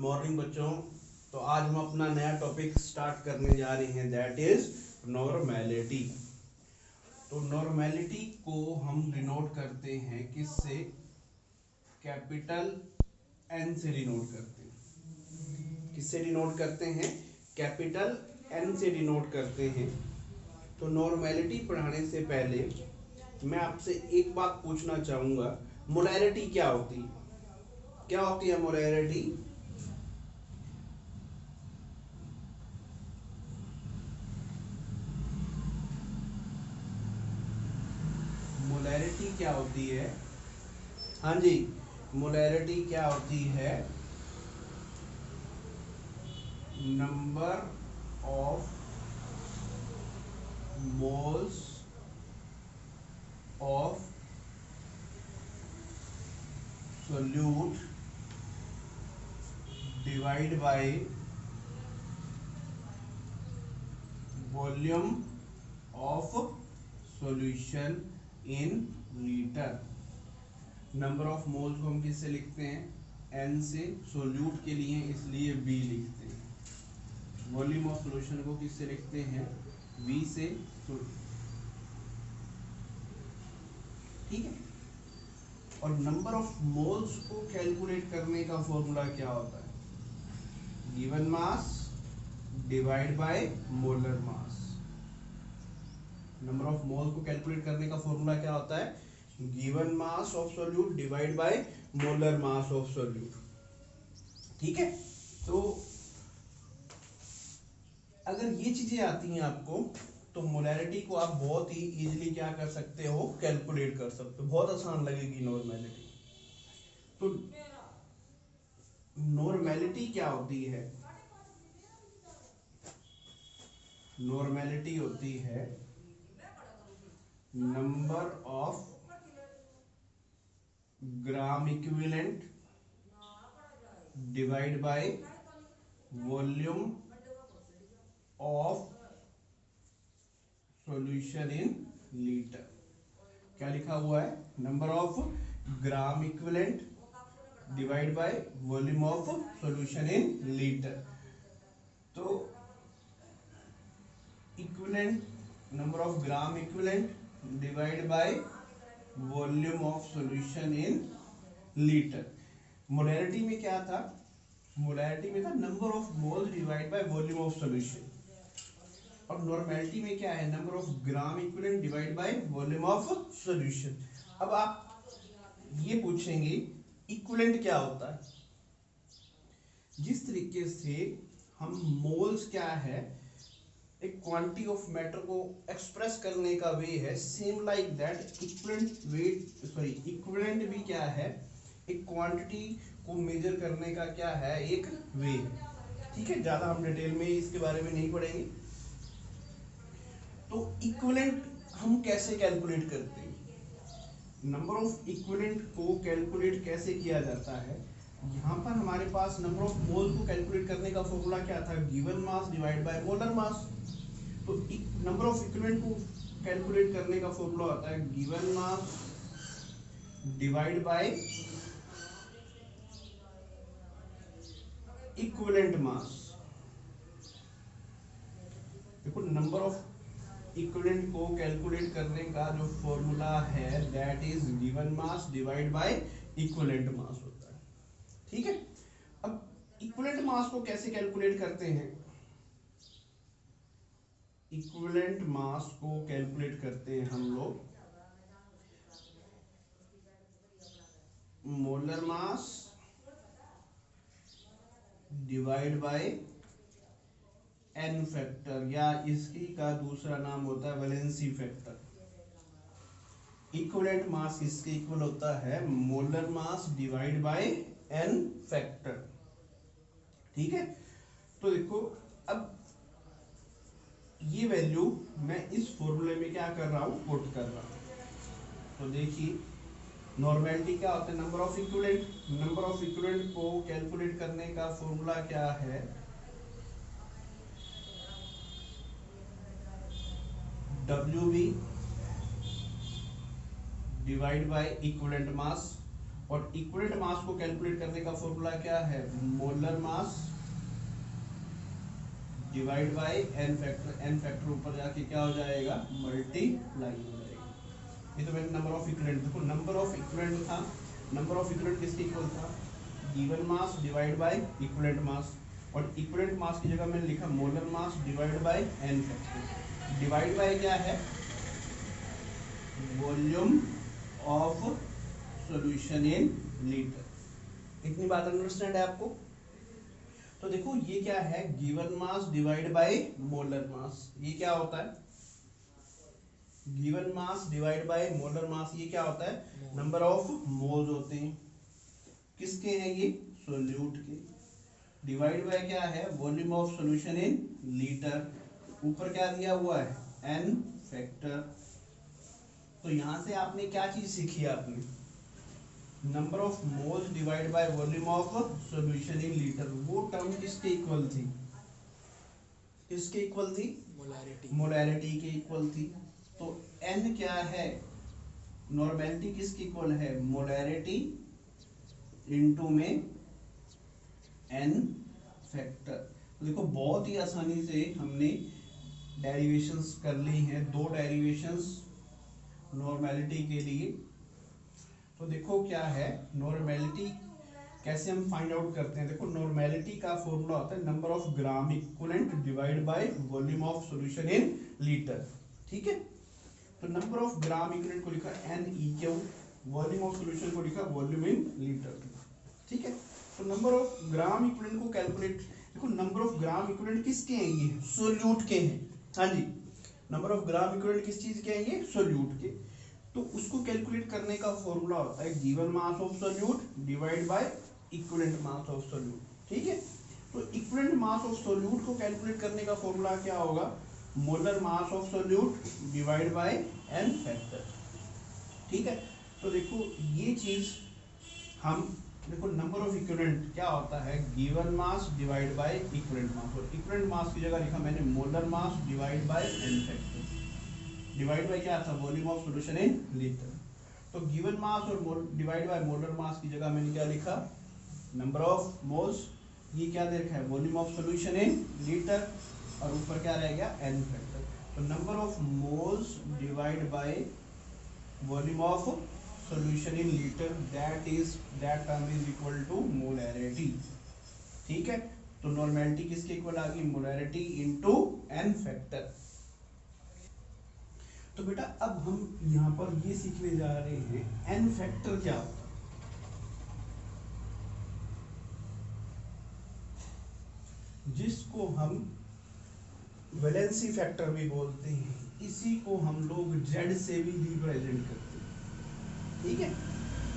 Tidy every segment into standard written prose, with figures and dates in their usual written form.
Morning बच्चों। तो आज हम अपना नया टॉपिक स्टार्ट करने जा रहे हैं, दैट इज नॉर्मेलिटी। तो नॉर्मेलिटी को हम डिनोट करते हैं किससे? कैपिटल एन से डिनोट करते हैं। किससे डिनोट करते हैं? कैपिटल एन से डिनोट करते हैं। तो नॉर्मेलिटी पढ़ाने से पहले मैं आपसे एक बात पूछना चाहूंगा, मोलैरिटी क्या होती है? क्या होती है मोलैरिटी? मोलैरिटी क्या होती है? हाँ जी, मोलैरिटी क्या होती है? Number of moles of solute divide by volume of solution in litre. Number of moles को हम किससे लिखते हैं? एन से। सोल्यूट के लिए इसलिए बी लिखते हैं। वॉल्यूम ऑफ सॉल्यूशन को किससे लिखते हैं? वी से। ठीक है। और नंबर ऑफ मोल्स को कैलकुलेट करने का फॉर्मूला क्या होता है? Given mass divide by molar mass. Number of moles को कैलकुलेट करने का फॉर्मूला क्या होता है? Given mass of solute divide by molar mass of solute. ठीक है। तो अगर ये चीजें आती हैं आपको, तो मोलैरिटी को आप बहुत ही इजीली क्या कर सकते हो? कैलकुलेट कर सकते हो। बहुत आसान लगेगी नॉर्मेलिटी। तो नॉर्मेलिटी क्या होती है? नॉर्मेलिटी होती है number of gram equivalent divide by volume of solution in litre. क्या लिखा हुआ है? Number of gram equivalent divide by volume of solution in litre. तो equivalent, number of gram equivalent divide by volume of solution in litre. Molarity में क्या था? Molarity में था number of moles divide by volume of solution. और normality में क्या है? Number of gram equivalent divide by volume of solution. अब आप ये पूछेंगे इक्विवेलेंट क्या होता है? जिस तरीके से हम मोल्स क्या है, एक क्वांटिटी ऑफ मैटर को एक्सप्रेस करने का वे है, सेम लाइक दैट इक्विवेलेंट भी क्या है? एक क्वांटिटी को मेजर करने का क्या है? एक वे। ठीक है, ज्यादा हम डिटेल में इसके बारे में नहीं पढ़ेंगे। तो इक्विवेलेंट हम कैसे कैलकुलेट करते हैं? नंबर ऑफ इक्विवेलेंट को कैलकुलेट कैसे किया जाता है? यहाँ पर हमारे पास नंबर ऑफ मोल को कैलकुलेट करने का फॉर्मूला क्या था? Given mass divide by molar mass. तो नंबर ऑफ इक्विवेलेंट को कैलकुलेट करने का फॉर्मूला होता है given mass divide by equivalent मास। देखो, नंबर ऑफ इक्विवेलेंट को कैलकुलेट करने का जो फॉर्मूला है that is given mass divide by equivalent मास होता है। ठीक है। अब इक्विवेलेंट मास को कैसे कैलकुलेट करते हैं? इक्विवेलेंट मास को कैलकुलेट करते हैं हम लोग molar mass divide by N factor, या इसकी का दूसरा नाम होता है वैलेंसी फैक्टर। इक्विवेलेंट मास इसके इक्वल होता है molar mass divide by N factor. ठीक है। तो देखो, अब ये वैल्यू मैं इस फॉर्मूले में क्या कर रहा हूं? पुट कर रहा हूं। तो देखिए, नॉर्मेलिटी क्या होता है? Number of equivalent. Number of equivalent को कैलकुलेट करने का फॉर्मूला क्या है? WB divide by equivalent mass. और इक्विवेलेंट मास को कैलकुलेट करने का फॉर्मूला क्या है, molar mass divide by N factor ऊपर जाके क्या हो जाएगा, मल्टीप्लाई हो जाएगा। ये तो मैंने नंबर ऑफ इक्विवेलेंट, देखो नंबर ऑफ इक्विवेलेंट था, नंबर ऑफ इक्विवेलेंट किसके इक्वल था, given mass divide by equivalent mass, और इक्विवेलेंट मास की जगह मैंने लिखा molar mass divide by N factor. Divide by क्या है, volume of solution in litre. इतनी बात अंडरस्टैंड है आपको। तो देखो ये क्या है, given mass divide by molar mass, ये क्या होता है, given mass divide by molar mass, ये क्या होता है, नंबर ऑफ मोल्स होते हैं, किसके हैं ये, सोल्यूट के, डिवाइड बाय क्या है, volume of solution in litre, ऊपर क्या दिया हुआ है, एन फैक्टर। तो यहां से आपने क्या चीज सीखी, आपने number of moles divide by volume of solution in litre, वो टर्म किसके इक्वल थी, किसके इक्वल थी, मोलैरिटी के इक्वल थी। तो n क्या है, नॉर्मेलिटी किसके इक्वल है, मोलैरिटी इनटू में n फैक्टर। तो देखो बहुत ही आसानी से हमने डेरिवेशंस कर ली हैं, दो डेरिवेशंस नॉर्मेलिटी के लिए। तो देखो क्या है, नॉर्मेलिटी कैसे हम फाइंड आउट करते हैं, देखो नॉर्मेलिटी का फॉर्मूला होता है number of gram equivalent divide by volume of solution in litre, ठीक है। तो नंबर ऑफ ग्राम इक्विवेलेंट को लिखा NEQ, वॉल्यूम ऑफ सॉल्यूशन को लिखा वॉल्यूम इन लीटर, ठीक है। तो नंबर ऑफ ग्राम इक्विवेलेंट को कैलकुलेट, देखो नंबर ऑफ ग्राम इक्विवेलेंट किसके हैं, ये सोल्यूट के हैं, हाँ जी, नंबर ऑफ ग्राम इक्विवेलेंट किस चीज के हैं, ये सोल्यूट के। तो उसको कैलकुलेट करने का फॉर्मूला होता है given mass of solute divide by equivalent mass of solute, ठीक है। तो इक्विवेलेंट मास ऑफ सोल्यूट को कैलकुलेट करने का फॉर्मूला क्या होगा, molar mass of solute divide by N factor, ठीक है। तो देखो ये चीज हम, देखो नंबर ऑफ इक्विवेलेंट क्या होता है, given mass divide by equivalent mass, और इक्विवेलेंट मास की जगह लिखा मैंने molar mass divide by N factor, divide by क्या था, volume of solution in litre. तो गिवन मास और डिवाइड बाय मोलर मास की जगह मैंने क्या लिखा, नंबर ऑफ मोल्स, ये क्या दे रखा है, volume of solution in litre, और ऊपर क्या रह गया, एन फैक्टर। तो number of moles divide by volume of solution in litre, that term is equal to molarity, ठीक है। तो नॉर्मेलिटी किसके इक्वल आ गई, मोलैरिटी इनटू एन फैक्टर। तो बेटा अब हम यहाँ पर ये सीखने जा रहे हैं एन फैक्टर क्या होता है। जिसको हम वैलेंसी फैक्टर भी बोलते हैं, इसी को हम लोग जेड से भी रिप्रेजेंट करते हैं, ठीक है।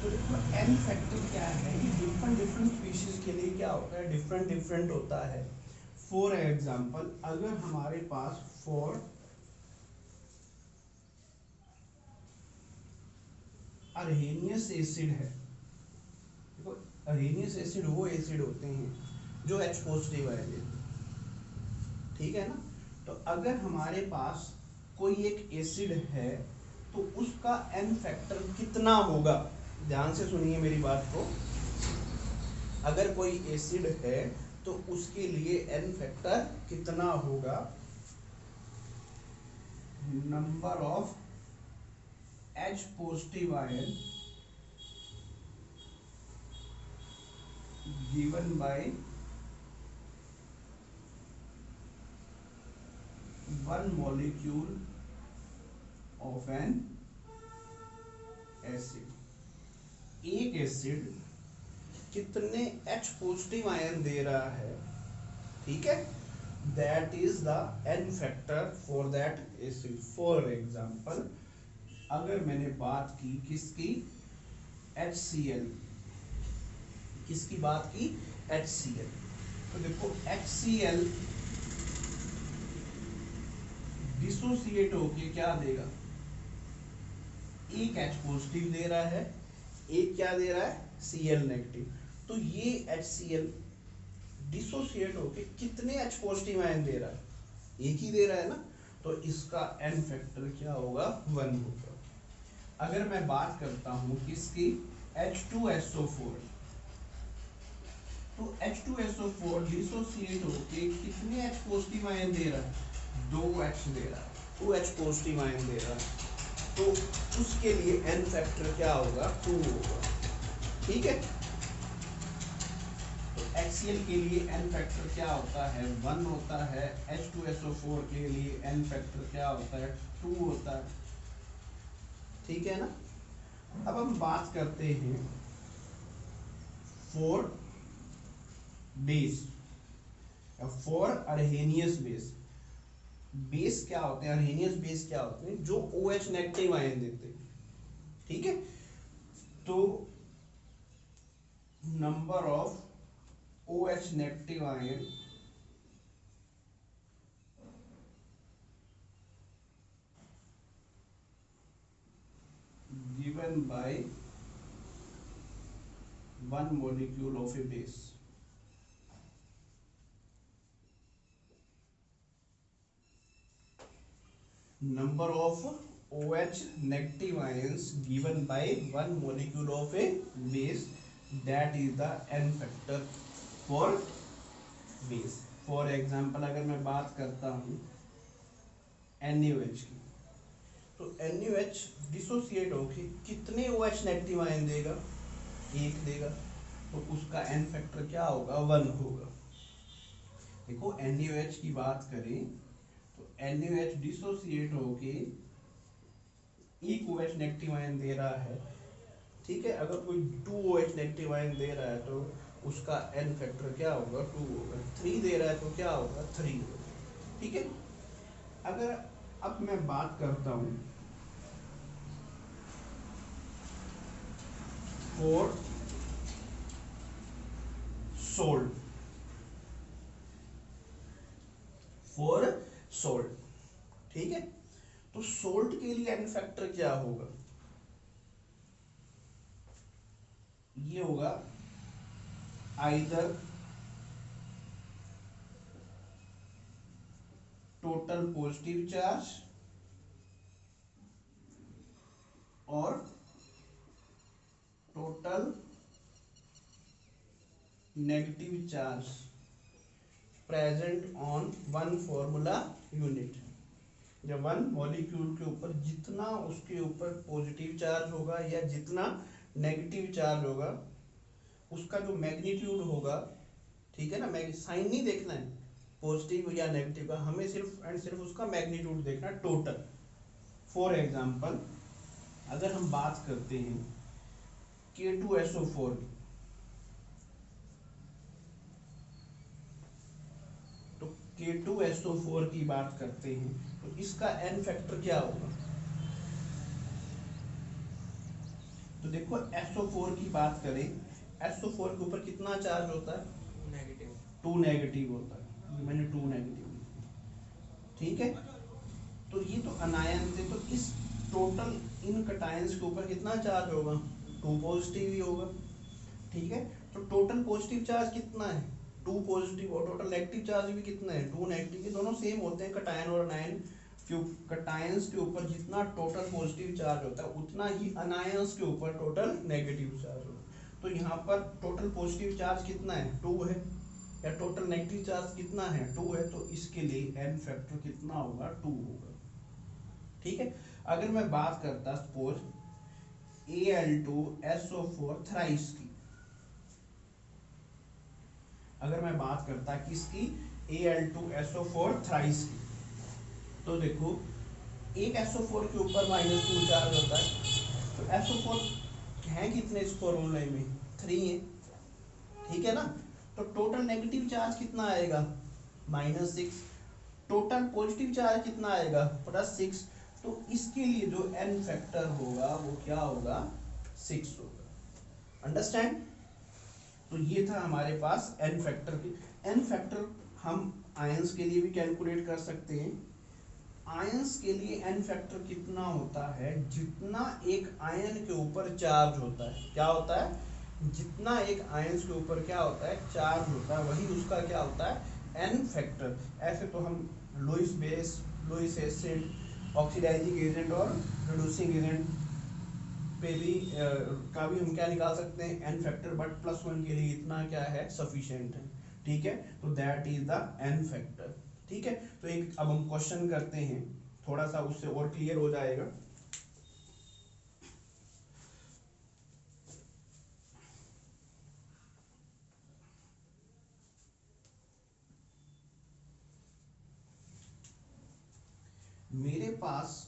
तो देखो एन फैक्टर क्या है, ये डिफरेंट स्पीशीज के लिए क्या होता है, डिफरेंट होता है। फॉर एग्जांपल अगर हमारे पास फॉर अरहेनियस एसिड है, देखो अरहेनियस एसिड वो एसिड होते हैं जो H पॉजिटिव आएंगे, ठीक है ना। तो अगर हमारे पास कोई एक एसिड है तो उसका एन फैक्टर कितना होगा, ध्यान से सुनिए मेरी बात को। अगर कोई एसिड है तो उसके लिए एन फैक्टर कितना होगा, number of H positive ion given by 1 molecule of an acid। एक एसिड कितने H पॉजिटिव आयन दे रहा है, ठीक है, that is the N factor for that acid. For example अगर मैंने बात की किसकी, HCl, किसकी बात की, HCl। तो देखो HCl डिसोसिएट होके क्या देगा, एक H पॉजिटिव दे रहा है, एक क्या दे रहा है, Cl नेगेटिव। तो ये HCl डिसोसिएट होके कितने H पॉजिटिव आयन दे रहा है, एक ही दे रहा है ना, तो इसका एन फैक्टर क्या होगा, 1 होगा। अगर मैं बात करता हूं किसकी, H2SO4, तो H2SO4 डिसोसिएट होके कितने H पॉजिटिव आयन दे रहा है? 2H दे रहा है, 2H पॉजिटिव आयन दे रहा है, तो उसके लिए N फैक्टर क्या होगा? 2 होगा। ठीक है, तो HCl के लिए N फैक्टर क्या होता है? 1 होता है। H2SO4 के लिए N फैक्टर क्या होता है? 2 होता है। ठीक है ना। अब हम बात करते हैं for base, for Arrhenius base. Base क्या होते हैं? अर्हेनियस बेस क्या होते हैं? जो OH नेगेटिव आयन देते हैं। ठीक है, तो number of OH negative ion given by one molecule of a base. Number of OH negative ions given by one molecule of a base, that is the N factor for base. For example, अगर मैं बात करता हूँ NaOH की, तो NaOH dissociate होके कितने OH negative ion देगा? 1 देगा, तो उसका N फैक्टर क्या होगा? 1 होगा। देखो NaOH की बात करें तो NaOH डिसोसिएट होके एक OH नेगेटिव आयन दे रहा है। ठीक है, अगर कोई 2OH नेगेटिव आयन दे रहा है तो उसका N फैक्टर क्या होगा? 2 होगा। 3 दे रहा है तो क्या होगा? 3 होगा। ठीक है, अगर अब मैं बात करता हूं फॉर सोल्ट, फॉर सोल्ट, ठीक है, तो सोल्ट के लिए N फैक्टर क्या होगा? ये होगा आइदर टोटल पॉजिटिव चार्ज और total negative charge present on one formula unit. जब वन मॉलिक्यूल के ऊपर जितना उसके ऊपर पॉजिटिव चार्ज होगा या जितना नेगेटिव चार्ज होगा, उसका जो मैग्नीट्यूड होगा, ठीक है ना, साइन नहीं देखना है पॉजिटिव या नेगेटिव का, हमें सिर्फ एंड सिर्फ उसका मैग्नीट्यूड देखना है, टोटल। फॉर एग्जांपल, अगर हम बात करते हैं K2SO4 की, तो K2SO4 की बात करते हैं तो इसका N फैक्टर क्या होगा? तो देखो SO4 की बात करें, SO4 के ऊपर कितना चार्ज होता है? नेगेटिव, 2 नेगेटिव होता है। ये मैंने 2 नेगेटिव, ठीक है, तो ये तो अनायन थे, तो इस टोटल इन कटायंस के ऊपर कितना चार्ज होगा? 2 पॉजिटिव ही होगा। ठीक है, तो टोटल पॉजिटिव चार्ज कितना है? 2 पॉजिटिव, और टोटल नेगेटिव चार्ज भी कितना है? 2 नेगेटिव। ये दोनों सेम होते हैं कटायन और अनायन। कटायंस के ऊपर जितना टोटल पॉजिटिव चार्ज होता है उतना ही अनायंस के ऊपर टोटल नेगेटिव चार्ज होता है। तो यहाँ पर टोटल पॉजिटिव चार्ज कितना है? 2 है, या टोटल नेगेटिव चार्ज कितना है? 2 है, तो इसके लिए N फैक्टर कितना होगा? 2 होगा। ठीक है, अगर मैं बात करता सपोज Al2SO4 थ्राइस की, अगर मैं बात करता किसकी? Al2SO4 थ्राइस की, तो देखो एक SO4 के ऊपर -2 चार्ज होता है, तो SO4 है कितने इस फॉर्मूले में? 3 है, ठीक है ना, तो टोटल नेगेटिव चार्ज कितना आएगा? -6। टोटल पॉजिटिव चार्ज कितना आएगा? +6। तो इसके लिए जो N फैक्टर होगा वो क्या होगा? 6 होगा। अंडरस्टैंड? तो ये था हमारे पास N फैक्टर की। N फैक्टर हम आयंस के लिए भी कैलकुलेट कर सकते हैं। आयंस के लिए N फैक्टर कितना होता है? जितना एक आयन के ऊपर चार्ज होता है, क्या होता है? जितना एक आयंस के ऊपर क्या होता है? चार्ज होता है, वही उसका क्या होता है? N factor. ऐसे तो हम Lewis base, Lewis acid, oxidising agent और रिड्यूसिंग एजेंट पे भी का भी हम क्या निकाल सकते हैं n फैक्टर, बट +1 के लिए इतना क्या है सफिशिएंट है। ठीक है, तो that is the n factor. ठीक है, तो एक अब हम क्वेश्चन करते हैं, थोड़ा सा उससे और क्लियर हो जाएगा। मेरे पास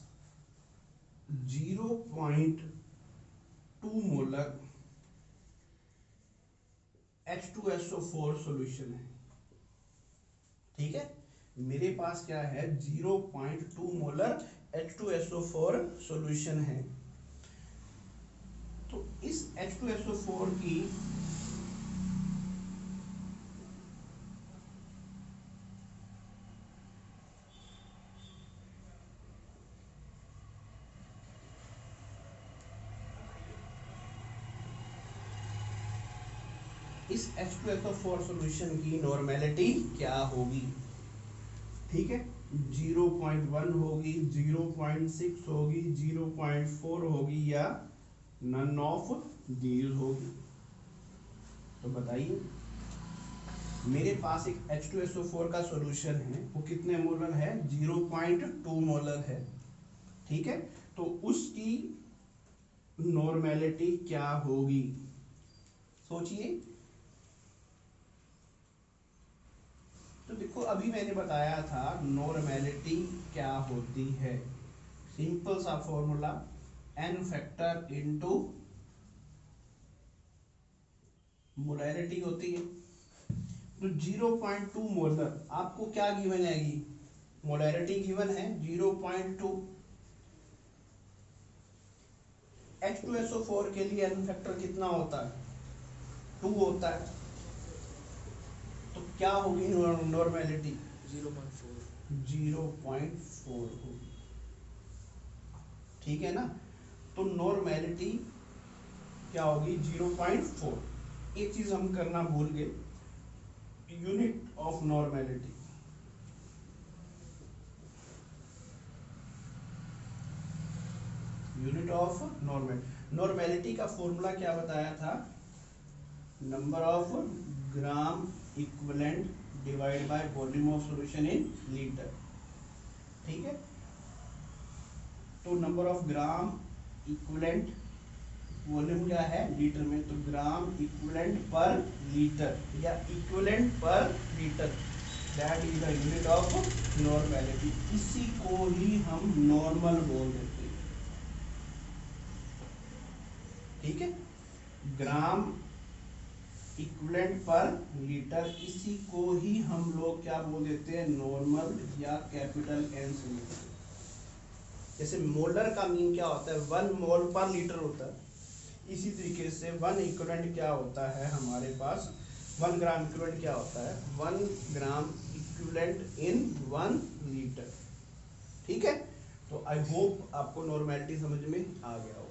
0.2 मोलर H2SO4 सॉल्यूशन है। ठीक है, मेरे पास क्या है 0.2 मोलर H2SO4 सॉल्यूशन है। तो इस H2SO4 की H2SO4 सॉल्यूशन की नॉर्मेलिटी क्या होगी? ठीक है, 0.1 होगी, 0.6 होगी, 0.4 होगी या नन ऑफ दीज होगी? तो बताइए, मेरे पास एक H2SO4 का सॉल्यूशन है, वो कितने मोलर है? 0.2 मोलर है। ठीक है, तो उसकी नॉर्मेलिटी क्या होगी? सोचिए। तो देखो, अभी मैंने बताया था नॉर्मेलिटी क्या होती है। सिंपल सा formula, n factor into molarity होती है। तो 0.2 मोलर आपको क्या गिवन आएगी? मोलैरिटी गिवन है 0.2। H2SO4 के लिए n फैक्टर कितना होता है? 2 होता है। तो क्या होगी नॉर्मेलिटी? 0.4 होगी। ठीक है ना, तो नॉर्मेलिटी क्या होगी? 0.4। एक चीज हम करना भूल गए, unit of normality. Unit of normality का फॉर्मूला क्या बताया था? Number of gram equivalent divide by volume of solution in litre. ठीक है, तो number of gram equivalent, volume क्या है? लीटर में, तो ग्राम इक्विवेलेंट पर लीटर या इक्विवेलेंट पर litre, that is the unit of normality. इसी को ही हम नॉर्मल बोल देते हैं। ठीक है, ग्राम इक्विवेलेंट पर लीटर, इसी को ही हम लोग क्या बोल देते हैं? नॉर्मल या कैपिटल N से लिखते हैं। जैसे मोलर का मीन क्या होता है? 1 मोल पर लीटर होता है। इसी तरीके से 1 इक्विवेलेंट क्या होता है हमारे पास? 1 ग्राम इक्विवेलेंट क्या होता है? 1 ग्राम इक्विवेलेंट इन 1 लीटर। ठीक है, तो आई होप आपको नॉर्मेलिटी समझ में आ गया हो।